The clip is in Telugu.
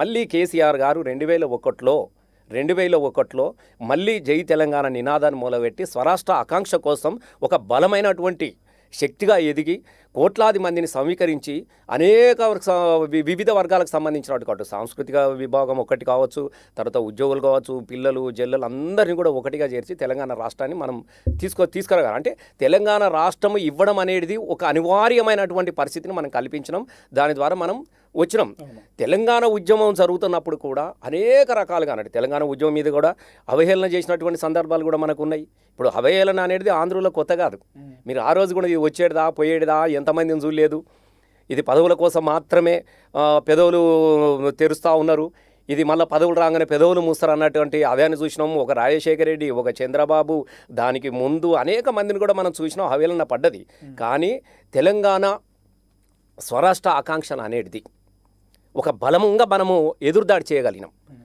మళ్ళీ కేసీఆర్ గారు 2001లో మళ్ళీ జై తెలంగాణ నినాదాన్ని మొదలుపెట్టి స్వరాష్ట్ర ఆకాంక్ష కోసం ఒక బలమైనటువంటి శక్తిగా ఎదిగి కోట్లాది మందిని సమీకరించి అనేక వివిధ వర్గాలకు సంబంధించినటువంటి సాంస్కృతిక విభాగం ఒకటి కావచ్చు, తర్వాత ఉద్యోగులు కావచ్చు, పిల్లలు జల్లలు అందరినీ కూడా ఒకటిగా చేర్చి తెలంగాణ రాష్ట్రాన్ని మనం తీసుకురాగలం. అంటే తెలంగాణ రాష్ట్రం ఇవ్వడం అనేది ఒక అనివార్యమైనటువంటి పరిస్థితిని మనం కల్పించడం, దాని ద్వారా మనం వచ్చినాం. తెలంగాణ ఉద్యమం జరుగుతున్నప్పుడు కూడా అనేక రకాలుగా అంటే తెలంగాణ ఉద్యమం మీద కూడా అవహేళన చేసినటువంటి సందర్భాలు కూడా మనకు ఉన్నాయి. ఇప్పుడు అవహేళన అనేది ఆంధ్రులో కొత్త కాదు. మీరు ఆ రోజు కూడా ఇది వచ్చేటిదా పోయేటిదా ఎంతమందిని చూడలేదు, ఇది పదవుల కోసం మాత్రమే పెదవులు తెరుస్తూ ఉన్నారు, ఇది మళ్ళీ పదవులు రాగానే పెదవులు మూస్తారు అన్నటువంటి అదేని చూసినాము. ఒక రాజశేఖర రెడ్డి, ఒక చంద్రబాబు, దానికి ముందు అనేక మందిని కూడా మనం చూసినాం అవహేళన పడ్డది. కానీ తెలంగాణ స్వరాష్ట్ర ఆకాంక్ష అనేది ఒక బలంగా మనము ఎదురుదాడి చేయగలిగినాం.